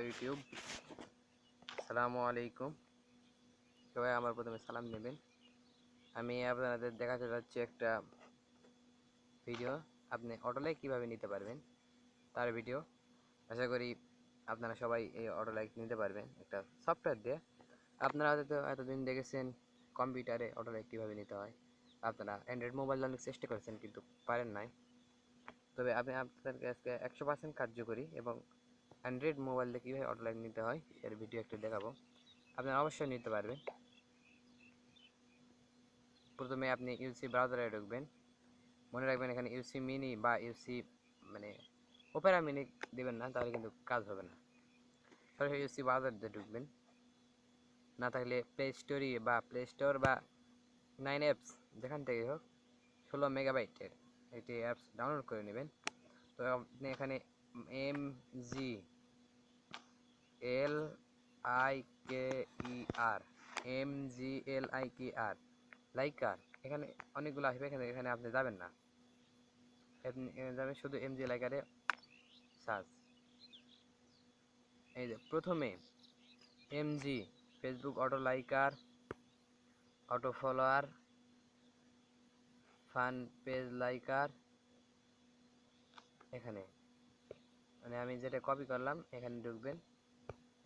YouTube, আসসালামু আলাইকুম। সবাই আমার প্রথমে সালাম নেবেন। আমি আপনাদের দেখাতে যাচ্ছি একটা ভিডিও, আপনি অটো লাইক কীভাবে নিতে পারবেন তার ভিডিও। আশা করি আপনারা সবাই এই অটো লাইক নিতে পারবেন একটা সফটওয়্যার দিয়ে। আপনারা হয়তো এতদিন দেখেছেন কম্পিউটারে অটো লাইক কীভাবে নিতে হয়, আপনারা অ্যান্ড্রয়েড মোবাইল অনেক চেষ্টা করেছেন কিন্তু পারেন নাই। তবে আমি আপনাদেরকে আজকে 100% কার্যকরী এবং অ্যান্ড্রয়েড মোবাইল দিয়ে কীভাবে অটো লাইক নিতে হয় এর ভিডিও একটু দেখাবো। আপনারা অবশ্যই নিতে পারবেন। প্রথমে আপনি ইউসি ব্রাউজারে ঢুকবেন। মনে রাখবেন এখানে ইউসি মিনি বা ইউসি মানে ওপেরা মিনি দেবেন না, তাহলে কিন্তু কাজ হবে না। সরাসরি ইউসি ব্রাউজার দিয়ে ঢুকবেন। না থাকলে প্লে স্টোর বা 9 অ্যাপস যেখান থেকে হোক 16 মেগাবাইটের একটি অ্যাপস ডাউনলোড করে নেবেন। তো আপনি এখানে MG LIKER MGLIKR লাইকার, এখানে অনেকগুলো আসবে, এখানে আপনি যাবেন না, আপনি যাবেন শুধু MG লাইকারে সার্চ। এই যে প্রথমে MG Facebook auto liker, auto follower, fun page liker, এখানে মানে আমি যেটা কপি করলাম এখানে ঢুকবেন।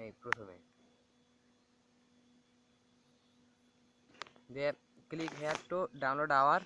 এই প্রথমে দিয়ে click here to download our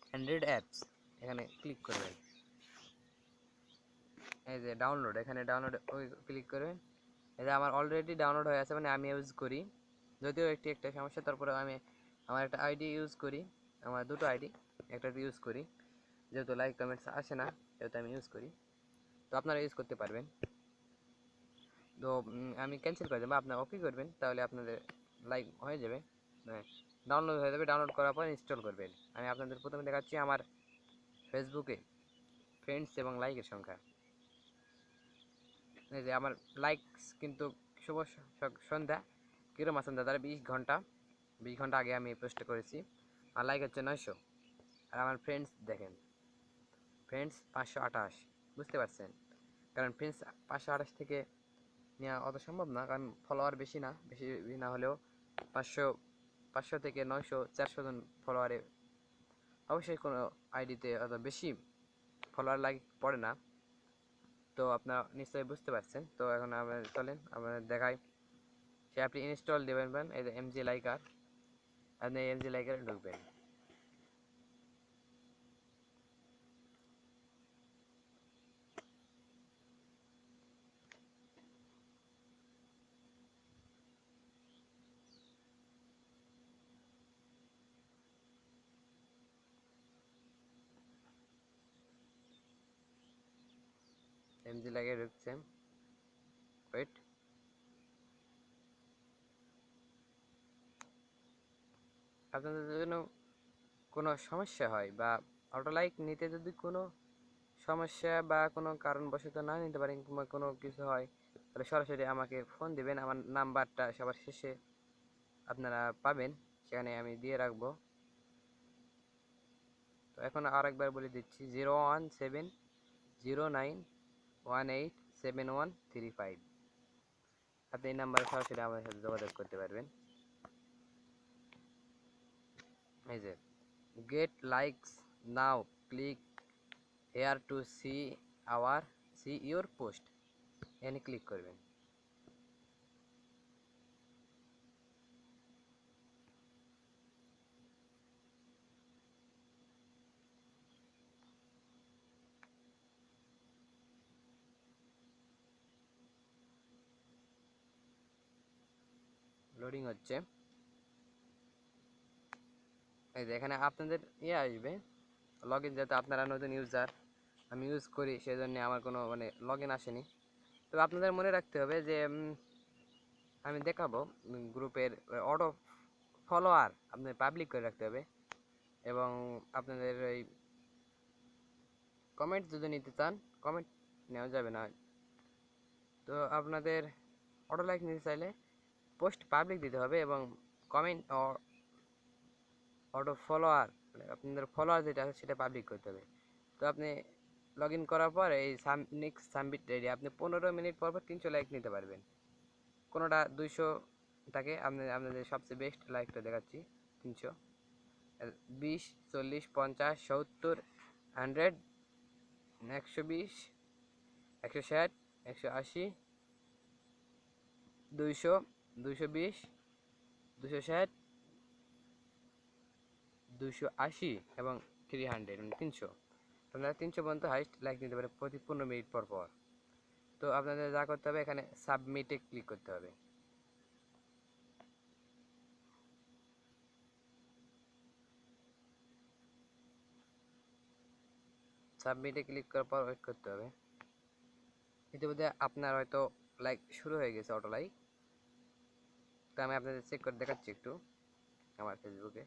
android apps, এখানে ক্লিক করবেন। এই যে ডাউনলোড, এখানে ডাউনলোড ওই ক্লিক করবেন। এই যে আমার অলরেডি ডাউনলোড হয়ে আছে, মানে আমি ইউজ করি, যদিও একটা সমস্যা, তারপরে আমি আমার একটা আইডি ইউজ করি, আমার দুটো আইডি একটাতে ইউজ করি, যেহেতু লাইক কমেন্টস আসে না যেহেতু আমি ইউজ করি, তো আপনারা ইউজ করতে পারবেন। তো আমি ক্যান্সেল করে দেবো, আপনারা ওকে করবেন, তাহলে আপনাদের লাইক হয়ে যাবে, ডাউনলোড হয়ে যাবে। ডাউনলোড করার পর ইনস্টল করবেন। আমি আপনাদের প্রথমে দেখাচ্ছি আমার ফেসবুকে ফ্রেন্ডস এবং লাইকের সংখ্যা। এই যে আমার লাইকস কিন্তু শুভ সন্ধ্যা কিরম আছেন দাদা, 20 ঘন্টা আগে আমি পোস্ট করেছি, আর লাইক হচ্ছে 900। আর আমার ফ্রেন্ডস দেখেন, ফ্রেন্ডস 528, বুঝতে পারছেন? কারণ ফ্রেন্ডস 528 থেকে নেওয়া অত সম্ভব না, কারণ ফলোয়ার বেশি না হলেও 500 থেকে 900 400 জন ফলোয়ারে অবশ্যই কোনো আইডিতে অত বেশি ফলোয়ার লাইক পড়ে না। তো আপনারা নিশ্চয়ই বুঝতে পারছেন। তো এখন আপনাদের চলেন আপনাদের দেখাই, সে আপনি ইনস্টল দেবেন। এই যে MG লাইকার, আপনি MG লাইকারে ঢুকবেন। MG লাইকারে ঢুকছেন, ওয়েট। আপনাদের জন্য কোনো সমস্যা হয় বা অটো লাইক নিতে যদি কোনো সমস্যা বা কোনো কারণবশত না নিতে পারেন কিংবা কোনো কিছু হয়, তাহলে সরাসরি আমাকে ফোন দিবেন। আমার নাম্বারটা সবার শেষে আপনারা পাবেন, সেখানে আমি দিয়ে রাখবো। তো এখন আরেকবার বলে দিচ্ছি, 01709187135। আপনি এই নাম্বারে সরাসরি আমাদের সাথে যোগাযোগ করতে পারবেন। এই যে get likes now, click here to see your post, এখানে ক্লিক করবেন। লোডিং হচ্ছে। এই যে এখানে আপনাদের আসবে লগ ইন, যেহেতু আপনারা নতুন ইউজার, আমি ইউজ করি সেই জন্য আমার কোনো মানে লগ ইন আসেনি। তবে আপনাদের মনে রাখতে হবে যে আমি দেখাবো গ্রুপের অটো ফলোয়ার আপনাদের পাবলিক করে রাখতে হবে, এবং আপনাদের ওই কমেন্ট যদি নিতে চান কমেন্ট নেওয়া যাবে না। তো আপনাদের অটো লাইক নিতে চাইলে পোস্ট পাবলিক দিতে হবে এবং কমেন্ট অটো ফলোয়ার মানে আপনাদের ফলোয়ার যেটা আছে সেটা পাবলিক করতে হবে। তো আপনি লগ ইন করার পর এই নেক্সট সাবমিট রেডি, আপনি 15 মিনিট পর পর 300 লাইক নিতে পারবেন। কোনোটা 200 থাকে, আপনাদের সবচেয়ে বেস্ট লাইকটা দেখাচ্ছি। 300, 20, 40, 50, 70, 100, 120, 160, 180, 200, 220, 260, 280 এবং 300, মানে 300। আপনারা 300 পর্যন্ত হাইস্ট লাইক নিতে পারে প্রতি 15 মিনিট পর পর। তো আপনাদের যা করতে হবে, এখানে সাবমিটে ক্লিক করতে হবে। সাবমিটে ক্লিক করার পর ওয়েট করতে হবে। ইতিমধ্যে আপনার হয়তো লাইক শুরু হয়ে গেছে, অটো লাইক। তো আমি আপনাদের চেক করে দেখাচ্ছি একটু আমার ফেসবুকে।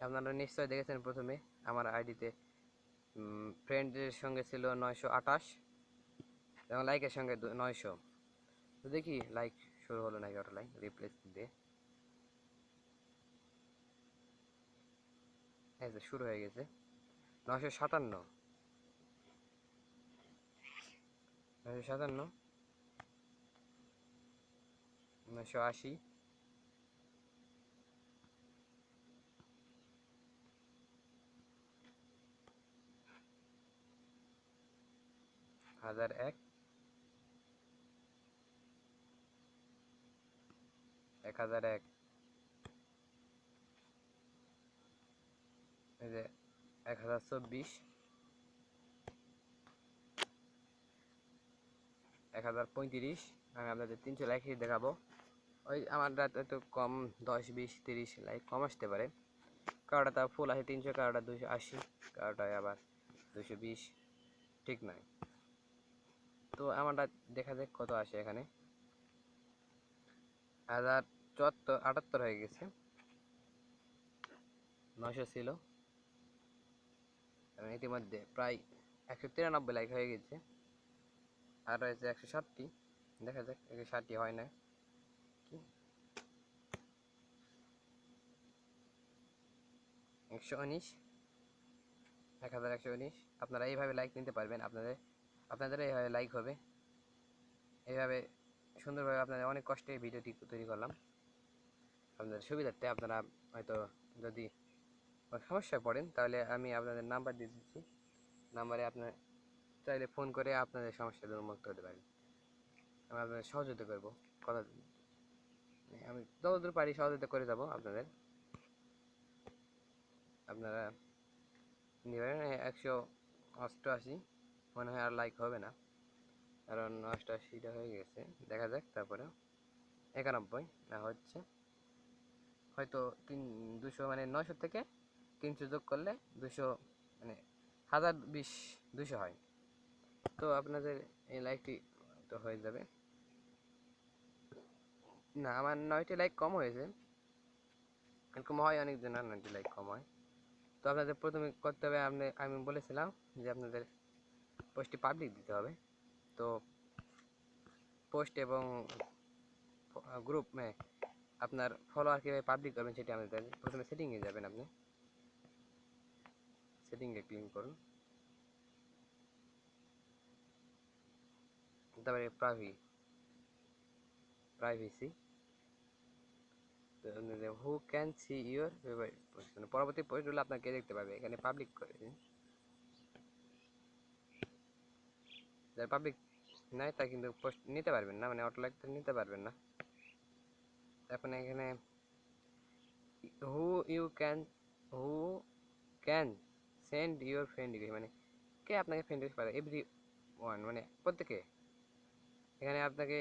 আপনারা নিশ্চয়ই দেখেছেন প্রথমে আমার আইডিতে ফ্রেন্ডের সঙ্গে ছিল 928 এবং লাইকের সঙ্গে 900। তো দেখি লাইক শুরু হলো নাকি, অটো লাইক রিপ্লেস দিয়ে। এই যে শুরু হয়ে গেছে। 957, 957, 980, 1001, 1001, এই যে 1024, 1035। আমি আপনাদের 300 লাইক দেখাবো। ওই আমার একটু কম 10, 20, 30 লাইক কম আসতে পারে। কারোটা তা ফুল আসে 300, কারোটা 280, কারোটায় আবার 220, ঠিক নয়। তো আমারটা দেখা যাক কত আসে। এখানে 1078 হয়ে গেছে। 900 ছিল, এবং ইতিমধ্যে প্রায় 193 লাইক হয়ে গেছে। আর রয়েছে 160টি, দেখা যাক 160টি হয় না কি। 119, 1119। আপনারা এইভাবে লাইক নিতে পারবেন, আপনাদের এইভাবে লাইক হবে। এইভাবে সুন্দরভাবে আপনাদের অনেক কষ্টে ভিডিওটি তৈরি করলাম আপনাদের সুবিধার্থে। আপনারা হয়তো যদি সমস্যায় পড়েন তাহলে আমি আপনাদের নাম্বার দিয়ে দিচ্ছি। নাম্বারে আপনার চাইলে ফোন করে আপনাদের সমস্যা দূর মুক্ত হতে পারেন। আমি আপনাদের সহযোগিতা করবো, কথা আমি যতদূর পারি সহযোগিতা করে যাব আপনাদের। আপনারা নেবেন। 188 মনে হয় আর লাইক হবে না, কারণ 88টা হয়ে গেছে। দেখা যাক তারপরে 91 না হচ্ছে, হয়তো 200, মানে 900 থেকে 300 যোগ করলে 200, মানে 1020, 200 হয়। তো আপনাদের এই লাইকটি তো হয়ে যাবে। না, আমার 9টি লাইক কম হয়েছে, এরকম হয় অনেকজনের 9টি লাইক কম হয়। তো আপনাদের প্রথমে করতে হবে, আমি বলেছিলাম যে আপনাদের পোস্টটি পাবলিক দিতে হবে। তো পোস্ট এবং গ্রুপ আপনার ফলোয়ার কীভাবে পাবলিক করবেন সেটি আমাদের প্রথমে সেটিংয়ে যাবেন। আপনি সেটিংয়ে ক্লিক করুন, তারপরে privacy. Who can see your favourite post, মানে পরবর্তী পোস্টগুলো আপনাকে দেখতে পাবে। এখানে পাবলিক করে দিন। যারা পাবলিক নাই তা কিন্তু পোস্ট নিতে পারবেন না, মানে অটো লাইক নিতে পারবেন না। এখন এখানে who you can who can send your friend request, মানে কে আপনাকে ফ্রেন্ড রিকোয়েস্ট পারে, এভরি ওয়ান, মানে প্রত্যেকে। এখানে আপনাকে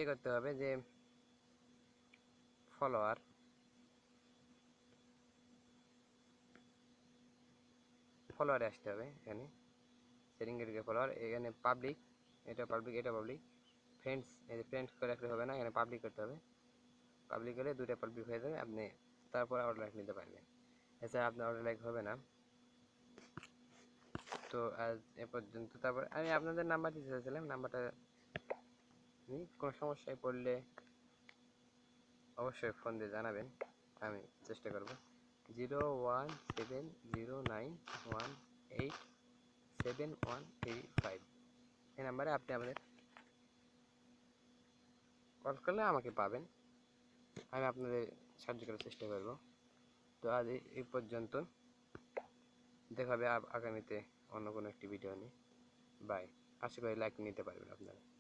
করতে হবে যে ফলোয়ারে আসতে হবে। এখানে সেটিংয়ের দিকে ফলোয়ার, এখানে পাবলিক, এটা পাবলিক, এটা পাবলিক। ফ্রেন্ডস, এই যে ফ্রেন্ডস করে রাখলে হবে না, এখানে পাবলিক করতে হবে। পাবলিক হলে দুটো পাবলিক হয়ে যাবে, আপনি তারপরে অর্ডার লাইক নিতে পারবেন। এছাড়া আপনার অর্ডার লাইক হবে না। তো আজ এ পর্যন্ত। তারপর আমি আপনাদের নাম্বার দিতে চাইছিলাম, নাম্বারটা কোনো সমস্যায় পড়লে অবশ্যই ফোন দিয়ে জানাবেন, আমি চেষ্টা করব। 0170911 871385। এই নাম্বারে আপনি আমাদের কল করলে আমাকে পাবেন, আমি আপনাদের সাহায্য করার চেষ্টা করব। তো আজ এই পর্যন্ত, দেখা হবে আগামীতে অন্য কোনো একটি ভিডিও নিয়ে। বাই। আশা করি লাইক নিতে পারবেন আপনারা।